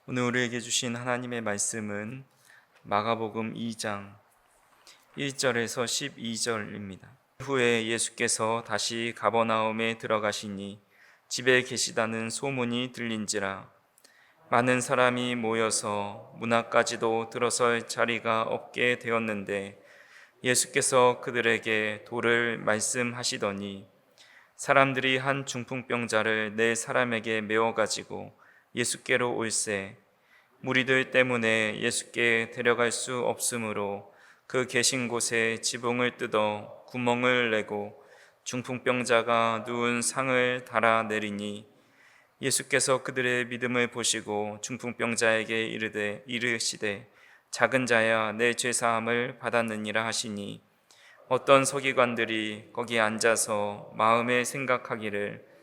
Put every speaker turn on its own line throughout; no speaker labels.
오늘 우리에게 주신 하나님의 말씀은 마가복음 2장 1절에서 12절입니다. 후에 예수께서 다시 가버나움에 들어가시니 집에 계시다는 소문이 들린지라 많은 사람이 모여서 문 앞까지도 들어설 자리가 없게 되었는데 예수께서 그들에게 도를 말씀하시더니 사람들이 한 중풍병자를 네 사람에게 메워 가지고 예수께로 올세 무리들 때문에 예수께 데려갈 수 없으므로 그 계신 곳에 지붕을 뜯어 구멍을 내고 중풍병자가 누운 상을 달아 내리니 예수께서 그들의 믿음을 보시고 중풍병자에게 이르시되 작은 자야 내 죄사함을 받았느니라 하시니 어떤 서기관들이 거기 앉아서 마음에 생각하기를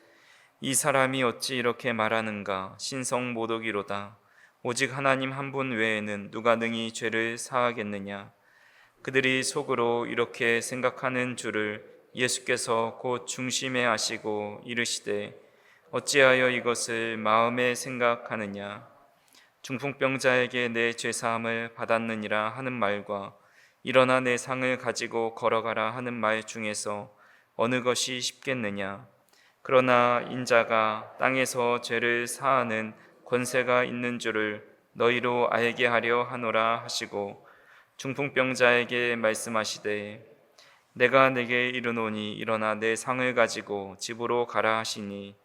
이 사람이 어찌 이렇게 말하는가 신성 모독이로다 오직 하나님 한 분 외에는 누가 능히 죄를 사하겠느냐 그들이 속으로 이렇게 생각하는 줄을 예수께서 곧 중심에 아시고 이르시되 어찌하여 이것을 마음에 생각하느냐 중풍병자에게 내 죄사함을 받았느니라 하는 말과 일어나 내 상을 가지고 걸어가라 하는 말 중에서 어느 것이 쉽겠느냐 그러나 인자가 땅에서 죄를 사하는 권세가 있는 줄을 너희로 알게 하려 하노라 하시고 중풍병자에게 말씀하시되 내가 내게 이르노니 일어나 내 상을 가지고 집으로 가라 하시니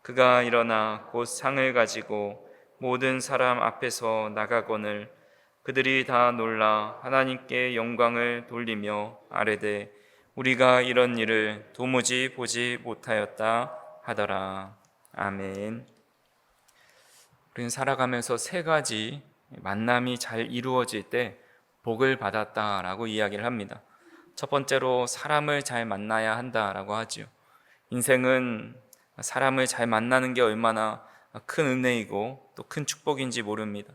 그가 일어나 곧 상을 가지고 모든 사람 앞에서 나가거늘 그들이 다 놀라 하나님께 영광을 돌리며 아뢰되 우리가 이런 일을 도무지 보지 못하였다 하더라. 아멘. 우리는 살아가면서 세 가지 만남이 잘 이루어질 때 복을 받았다라고 이야기를 합니다. 첫 번째로 사람을 잘 만나야 한다라고 하지요. 인생은 사람을 잘 만나는 게 얼마나 큰 은혜이고 또 큰 축복인지 모릅니다.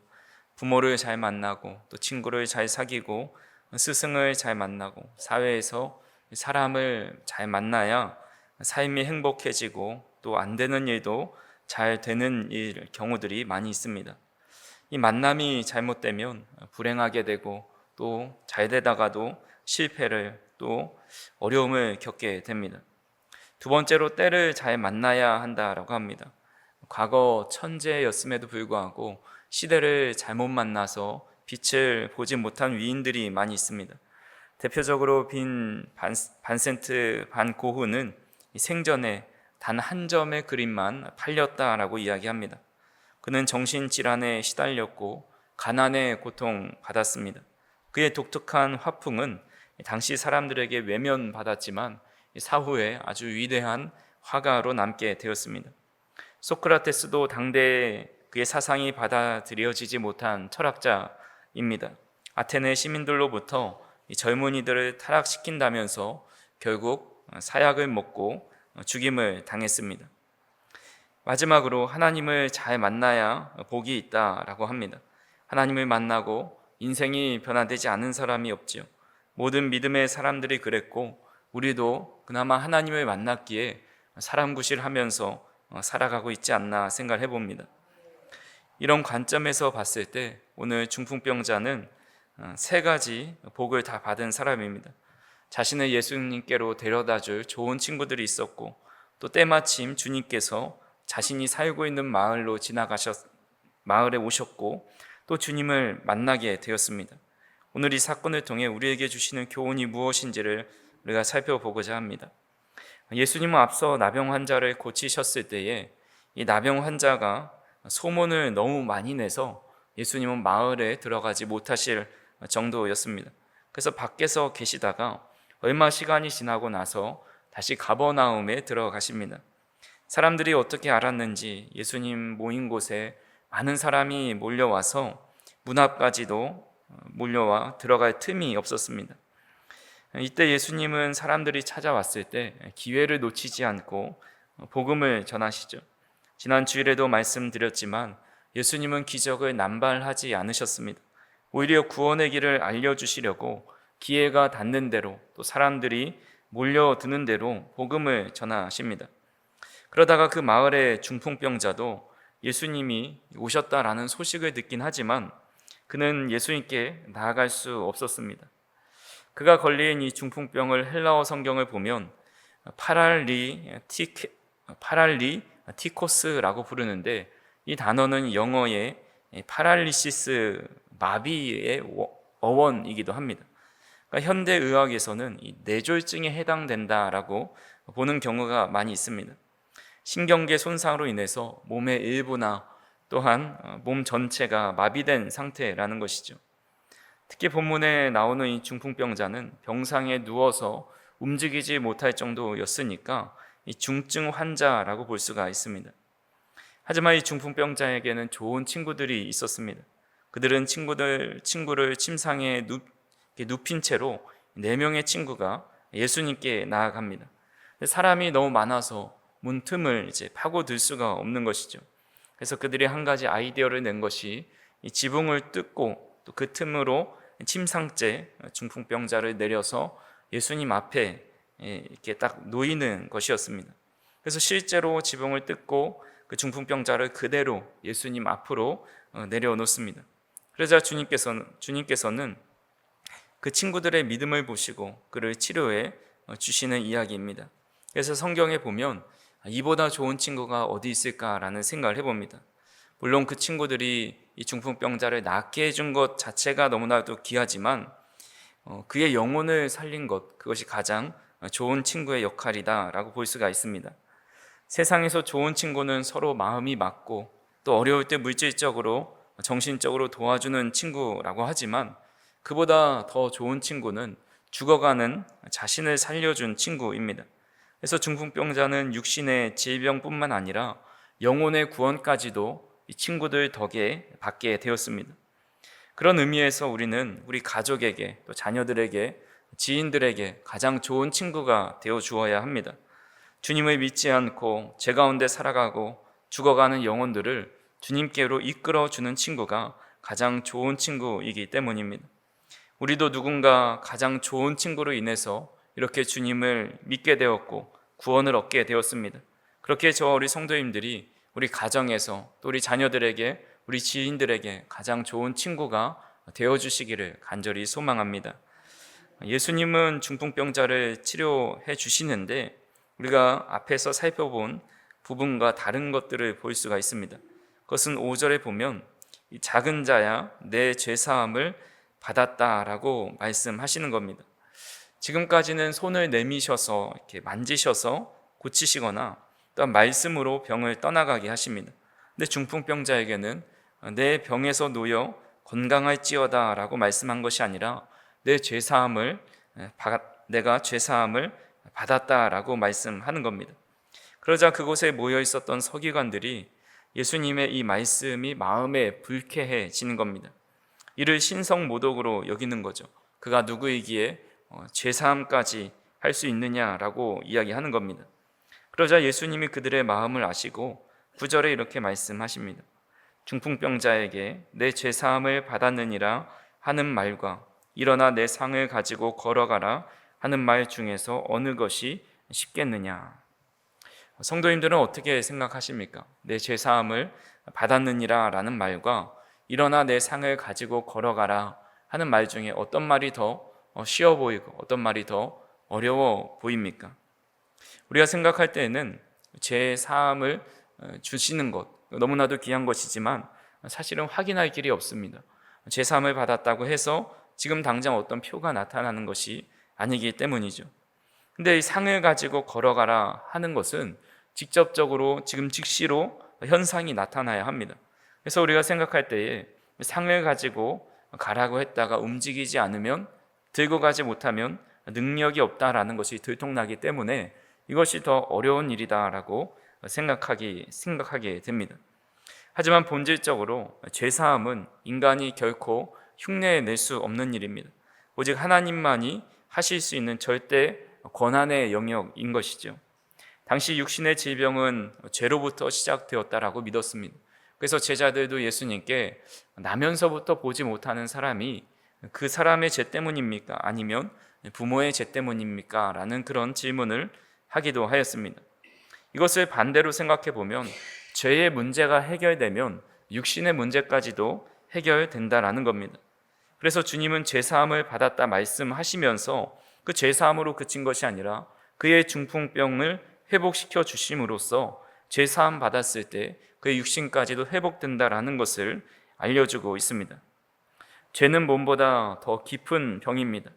부모를 잘 만나고 또 친구를 잘 사귀고 스승을 잘 만나고 사회에서 사람을 잘 만나야 삶이 행복해지고 또 안 되는 일도 잘 되는 경우들이 많이 있습니다. 이 만남이 잘못되면 불행하게 되고 또 잘 되다가도 실패를 또 어려움을 겪게 됩니다. 두 번째로 때를 잘 만나야 한다라고 합니다. 과거 천재였음에도 불구하고 시대를 잘못 만나서 빛을 보지 못한 위인들이 많이 있습니다. 대표적으로 빈 반센트 반 고흐는 생전에 단 한 점의 그림만 팔렸다라고 이야기합니다. 그는 정신질환에 시달렸고 가난에 고통받았습니다. 그의 독특한 화풍은 당시 사람들에게 외면받았지만 사후에 아주 위대한 화가로 남게 되었습니다. 소크라테스도 당대에 그의 사상이 받아들여지지 못한 철학자입니다. 아테네 시민들로부터 젊은이들을 타락시킨다면서 결국 사약을 먹고 죽임을 당했습니다. 마지막으로 하나님을 잘 만나야 복이 있다라고 합니다. 하나님을 만나고 인생이 변화되지 않은 사람이 없지요. 모든 믿음의 사람들이 그랬고 우리도 그나마 하나님을 만났기에 사람 구실하면서 살아가고 있지 않나 생각을 해봅니다. 이런 관점에서 봤을 때 오늘 중풍병자는 세 가지 복을 다 받은 사람입니다. 자신을 예수님께로 데려다줄 좋은 친구들이 있었고 또 때마침 주님께서 자신이 살고 있는 마을에 오셨고 또 주님을 만나게 되었습니다. 오늘 이 사건을 통해 우리에게 주시는 교훈이 무엇인지를 우리가 살펴보고자 합니다. 예수님은 앞서 나병 환자를 고치셨을 때에 이 나병 환자가 소문을 너무 많이 내서 예수님은 마을에 들어가지 못하실 정도였습니다. 그래서 밖에서 계시다가 얼마 시간이 지나고 나서 다시 가버나움에 들어가십니다. 사람들이 어떻게 알았는지 예수님 모인 곳에 많은 사람이 몰려와서 문 앞까지도 몰려와 들어갈 틈이 없었습니다. 이때 예수님은 사람들이 찾아왔을 때 기회를 놓치지 않고 복음을 전하시죠. 지난 주일에도 말씀드렸지만 예수님은 기적을 남발하지 않으셨습니다. 오히려 구원의 길을 알려주시려고 기회가 닿는 대로 또 사람들이 몰려드는 대로 복음을 전하십니다. 그러다가 그 마을의 중풍병자도 예수님이 오셨다라는 소식을 듣긴 하지만 그는 예수님께 나아갈 수 없었습니다. 그가 걸린 이 중풍병을 헬라어 성경을 보면 파랄리티코스라고 부르는데, 이 단어는 영어의 파랄리시스, 마비의 어원이기도 합니다. 그러니까 현대 의학에서는 이 뇌졸중에 해당된다라고 보는 경우가 많이 있습니다. 신경계 손상으로 인해서 몸의 일부나 또한 몸 전체가 마비된 상태라는 것이죠. 특히 본문에 나오는 이 중풍병자는 병상에 누워서 움직이지 못할 정도였으니까 이 중증 환자라고 볼 수가 있습니다. 하지만 이 중풍병자에게는 좋은 친구들이 있었습니다. 그들은 친구를 침상에 눕힌 채로 4명의 친구가 예수님께 나아갑니다. 사람이 너무 많아서 문틈을 파고들 수가 없는 것이죠. 그래서 그들이 한 가지 아이디어를 낸 것이 이 지붕을 뜯고 또 그 틈으로 침상째 중풍병자를 내려서 예수님 앞에 이렇게 딱 놓이는 것이었습니다. 그래서 실제로 지붕을 뜯고 그 중풍병자를 그대로 예수님 앞으로 내려놓습니다. 그러자 주님께서는 그 친구들의 믿음을 보시고 그를 치료해 주시는 이야기입니다. 그래서 성경에 보면 이보다 좋은 친구가 어디 있을까라는 생각을 해봅니다. 물론 그 친구들이 이 중풍병자를 낫게 해준 것 자체가 너무나도 귀하지만 그의 영혼을 살린 것, 그것이 가장 좋은 친구의 역할이다라고 볼 수가 있습니다. 세상에서 좋은 친구는 서로 마음이 맞고 또 어려울 때 물질적으로 정신적으로 도와주는 친구라고 하지만 그보다 더 좋은 친구는 죽어가는 자신을 살려준 친구입니다. 그래서 중풍병자는 육신의 질병뿐만 아니라 영혼의 구원까지도 이 친구들 덕에 받게 되었습니다. 그런 의미에서 우리는 우리 가족에게 또 자녀들에게 지인들에게 가장 좋은 친구가 되어 주어야 합니다. 주님을 믿지 않고 죄 가운데 살아가고 죽어가는 영혼들을 주님께로 이끌어 주는 친구가 가장 좋은 친구이기 때문입니다. 우리도 누군가 가장 좋은 친구로 인해서 이렇게 주님을 믿게 되었고 구원을 얻게 되었습니다. 그렇게 우리 성도님들이 우리 가정에서 또 우리 자녀들에게 우리 지인들에게 가장 좋은 친구가 되어주시기를 간절히 소망합니다. 예수님은 중풍병자를 치료해 주시는데 우리가 앞에서 살펴본 부분과 다른 것들을 볼 수가 있습니다. 그것은 5절에 보면 이 작은 자야 내 죄사함을 받았다라고 말씀하시는 겁니다. 지금까지는 손을 내미셔서 이렇게 만지셔서 고치시거나 또한 말씀으로 병을 떠나가게 하십니다. 근데 중풍병자에게는 내 병에서 놓여 건강할지어다 라고 말씀한 것이 아니라 내가 죄사함을 받았다라고 말씀하는 겁니다. 그러자 그곳에 모여 있었던 서기관들이 예수님의 이 말씀이 마음에 불쾌해지는 겁니다. 이를 신성모독으로 여기는 거죠. 그가 누구이기에 죄사함까지 할 수 있느냐라고 이야기하는 겁니다. 그러자 예수님이 그들의 마음을 아시고 9절에 이렇게 말씀하십니다. 중풍병자에게 내 죄사함을 받았느니라 하는 말과 일어나 내 상을 가지고 걸어가라 하는 말 중에서 어느 것이 쉽겠느냐. 성도님들은 어떻게 생각하십니까? 내 죄사함을 받았느니라 라는 말과 일어나 내 상을 가지고 걸어가라 하는 말 중에 어떤 말이 더 쉬워 보이고 어떤 말이 더 어려워 보입니까? 우리가 생각할 때에는 죄 사함을 주시는 것 너무나도 귀한 것이지만 사실은 확인할 길이 없습니다. 죄 사함을 받았다고 해서 지금 당장 어떤 표가 나타나는 것이 아니기 때문이죠. 근데 이 상을 가지고 걸어가라 하는 것은 직접적으로 지금 즉시로 현상이 나타나야 합니다. 그래서 우리가 생각할 때에 상을 가지고 가라고 했다가 움직이지 않으면, 들고 가지 못하면 능력이 없다라는 것이 들통나기 때문에 이것이 더 어려운 일이다라고 생각하게 됩니다. 하지만 본질적으로 죄사함은 인간이 결코 흉내낼 수 없는 일입니다. 오직 하나님만이 하실 수 있는 절대 권한의 영역인 것이죠. 당시 육신의 질병은 죄로부터 시작되었다라고 믿었습니다. 그래서 제자들도 예수님께 나면서부터 보지 못하는 사람이 그 사람의 죄 때문입니까? 아니면 부모의 죄 때문입니까? 라는 그런 질문을 하기도 하였습니다. 이것을 반대로 생각해 보면 죄의 문제가 해결되면 육신의 문제까지도 해결된다라는 겁니다. 그래서 주님은 죄사함을 받았다 말씀하시면서 그 죄사함으로 그친 것이 아니라 그의 중풍병을 회복시켜 주심으로써 죄사함 받았을 때 그의 육신까지도 회복된다라는 것을 알려주고 있습니다. 죄는 몸보다 더 깊은 병입니다.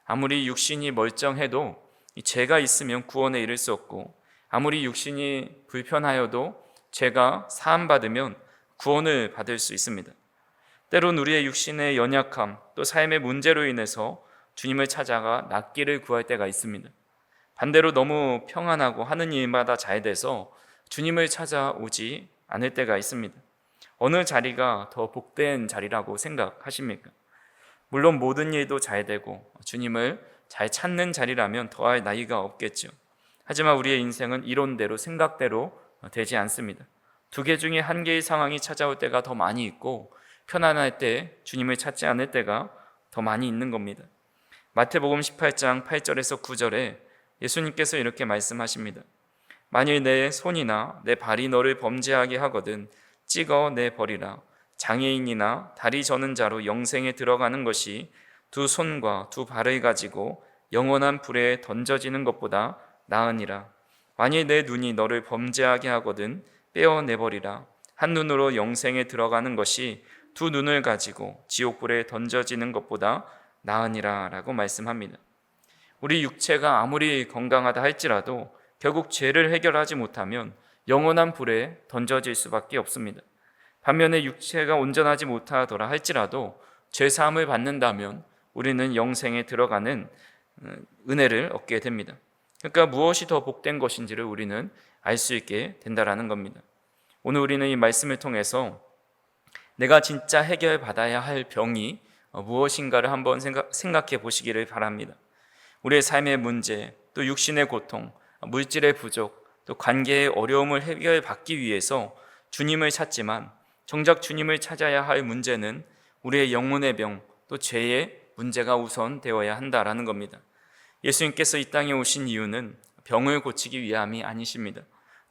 아무리 육신이 멀쩡해도 죄가 있으면 구원에 이를 수 없고, 아무리 육신이 불편하여도 죄가 사함받으면 구원을 받을 수 있습니다. 때론 우리의 육신의 연약함 또 삶의 문제로 인해서 주님을 찾아가 낫기를 구할 때가 있습니다. 반대로 너무 평안하고 하는 일마다 잘 돼서 주님을 찾아오지 않을 때가 있습니다. 어느 자리가 더 복된 자리라고 생각하십니까? 물론 모든 일도 잘 되고 주님을 잘 찾는 자리라면 더할 나위가 없겠죠. 하지만 우리의 인생은 이론대로 생각대로 되지 않습니다. 두 개 중에 한 개의 상황이 찾아올 때가 더 많이 있고, 편안할 때 주님을 찾지 않을 때가 더 많이 있는 겁니다. 마태복음 18장 8절에서 9절에 예수님께서 이렇게 말씀하십니다. 만일 내 손이나 내 발이 너를 범죄하게 하거든 찍어 내버리라. 장애인이나 다리 저는 자로 영생에 들어가는 것이 두 손과 두 발을 가지고 영원한 불에 던져지는 것보다 나으니라. 만일 내 눈이 너를 범죄하게 하거든 빼어내버리라. 한 눈으로 영생에 들어가는 것이 두 눈을 가지고 지옥불에 던져지는 것보다 나으니라 라고 말씀합니다. 우리 육체가 아무리 건강하다 할지라도 결국 죄를 해결하지 못하면 영원한 불에 던져질 수밖에 없습니다. 반면에 육체가 온전하지 못하더라 할지라도 죄사함을 받는다면 우리는 영생에 들어가는 은혜를 얻게 됩니다. 그러니까 무엇이 더 복된 것인지를 우리는 알 수 있게 된다라는 겁니다. 오늘 우리는 이 말씀을 통해서 내가 진짜 해결받아야 할 병이 무엇인가를 한번 생각해 보시기를 바랍니다. 우리의 삶의 문제, 또 육신의 고통, 물질의 부족, 또 관계의 어려움을 해결받기 위해서 주님을 찾지만 정작 주님을 찾아야 할 문제는 우리의 영혼의 병, 또 죄의 문제가 우선 되어야 한다라는 겁니다. 예수님께서 이 땅에 오신 이유는 병을 고치기 위함이 아니십니다.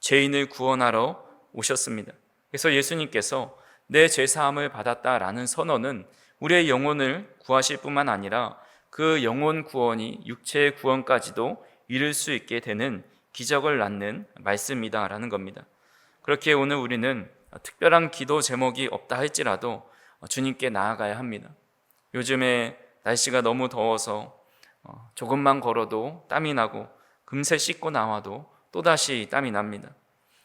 죄인을 구원하러 오셨습니다. 그래서 예수님께서 내 죄사함을 받았다라는 선언은 우리의 영혼을 구하실 뿐만 아니라 그 영혼 구원이 육체의 구원까지도 이룰 수 있게 되는 기적을 낳는 말씀이다라는 겁니다. 그렇게 오늘 우리는 특별한 기도 제목이 없다 할지라도 주님께 나아가야 합니다. 요즘에 날씨가 너무 더워서 조금만 걸어도 땀이 나고 금세 씻고 나와도 또다시 땀이 납니다.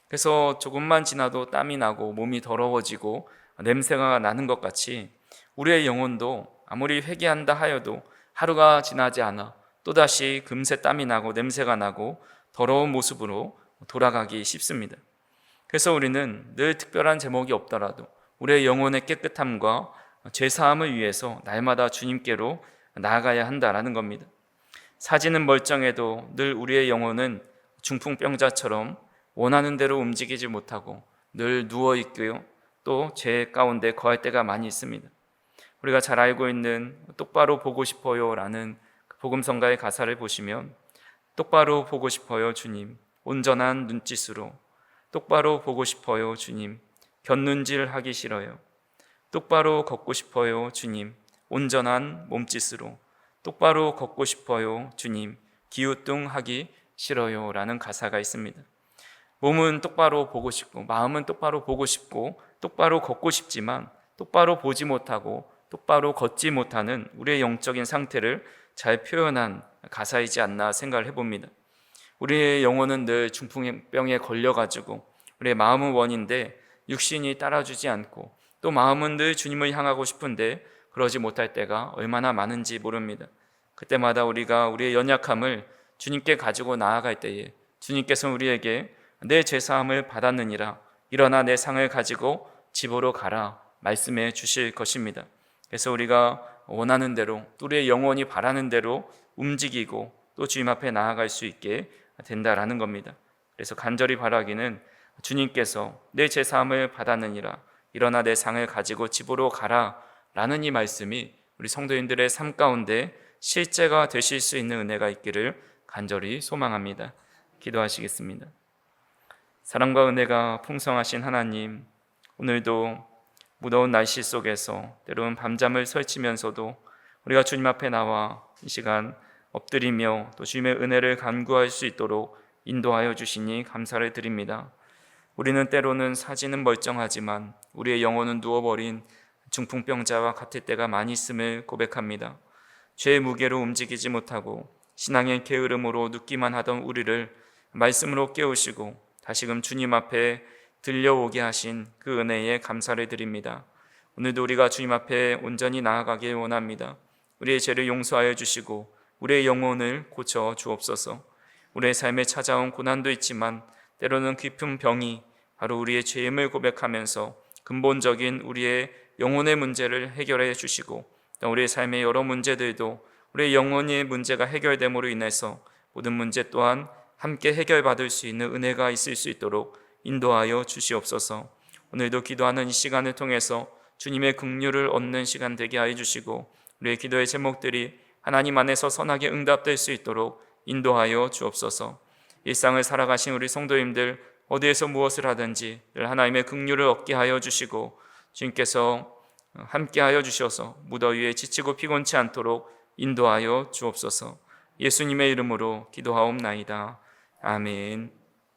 그래서 조금만 지나도 땀이 나고 몸이 더러워지고 냄새가 나는 것 같이 우리의 영혼도 아무리 회개한다 하여도 하루가 지나지 않아 또다시 금세 땀이 나고 냄새가 나고 더러운 모습으로 돌아가기 쉽습니다. 그래서 우리는 늘 특별한 제목이 없더라도 우리의 영혼의 깨끗함과 죄사함을 위해서 날마다 주님께로 나아가야 한다라는 겁니다. 사지는 멀쩡해도 늘 우리의 영혼은 중풍병자처럼 원하는 대로 움직이지 못하고 늘 누워있고요, 또 죄 가운데 거할 때가 많이 있습니다. 우리가 잘 알고 있는 똑바로 보고 싶어요 라는 복음성가의 가사를 보시면 똑바로 보고 싶어요 주님 온전한 눈짓으로, 똑바로 보고 싶어요 주님 곁눈질 하기 싫어요, 똑바로 걷고 싶어요 주님 온전한 몸짓으로, 똑바로 걷고 싶어요 주님 기우뚱하기 싫어요 라는 가사가 있습니다. 몸은 똑바로 보고 싶고 마음은 똑바로 보고 싶고 똑바로 걷고 싶지만 똑바로 보지 못하고 똑바로 걷지 못하는 우리의 영적인 상태를 잘 표현한 가사이지 않나 생각을 해봅니다. 우리의 영혼은 늘 중풍병에 걸려가지고 우리의 마음은 원인데 육신이 따라주지 않고, 또 마음은 늘 주님을 향하고 싶은데 그러지 못할 때가 얼마나 많은지 모릅니다. 그때마다 우리가 우리의 연약함을 주님께 가지고 나아갈 때에 주님께서는 우리에게 내 죄사함을 받았느니라 일어나 내 상을 가지고 집으로 가라 말씀해 주실 것입니다. 그래서 우리가 원하는 대로 또 우리의 영혼이 바라는 대로 움직이고 또 주님 앞에 나아갈 수 있게 된다라는 겁니다. 그래서 간절히 바라기는 주님께서 내 죄사함을 받았느니라 일어나 내 상을 가지고 집으로 가라 라는 이 말씀이 우리 성도인들의 삶 가운데 실제가 되실 수 있는 은혜가 있기를 간절히 소망합니다. 기도하시겠습니다. 사랑과 은혜가 풍성하신 하나님, 오늘도 무더운 날씨 속에서 때로는 밤잠을 설치면서도 우리가 주님 앞에 나와 이 시간 엎드리며 또 주님의 은혜를 간구할 수 있도록 인도하여 주시니 감사를 드립니다. 우리는 때로는 사지는 멀쩡하지만 우리의 영혼은 누워버린 중풍병자와 같을 때가 많이 있음을 고백합니다. 죄의 무게로 움직이지 못하고 신앙의 게으름으로 눕기만 하던 우리를 말씀으로 깨우시고 다시금 주님 앞에 들려오게 하신 그 은혜에 감사를 드립니다. 오늘도 우리가 주님 앞에 온전히 나아가길 원합니다. 우리의 죄를 용서하여 주시고 우리의 영혼을 고쳐 주옵소서. 우리의 삶에 찾아온 고난도 있지만 때로는 깊은 병이 바로 우리의 죄임을 고백하면서 근본적인 우리의 영혼의 문제를 해결해 주시고 또 우리의 삶의 여러 문제들도 우리의 영혼의 문제가 해결됨으로 인해서 모든 문제 또한 함께 해결받을 수 있는 은혜가 있을 수 있도록 인도하여 주시옵소서. 오늘도 기도하는 이 시간을 통해서 주님의 긍휼을 얻는 시간 되게 하여 주시고 우리의 기도의 제목들이 하나님 안에서 선하게 응답될 수 있도록 인도하여 주옵소서. 일상을 살아가신 우리 성도님들 어디에서 무엇을 하든지 늘 하나님의 긍휼을 얻게 하여 주시고 주님께서 함께 하여 주셔서 무더위에 지치고 피곤치 않도록 인도하여 주옵소서. 예수님의 이름으로 기도하옵나이다. 아멘.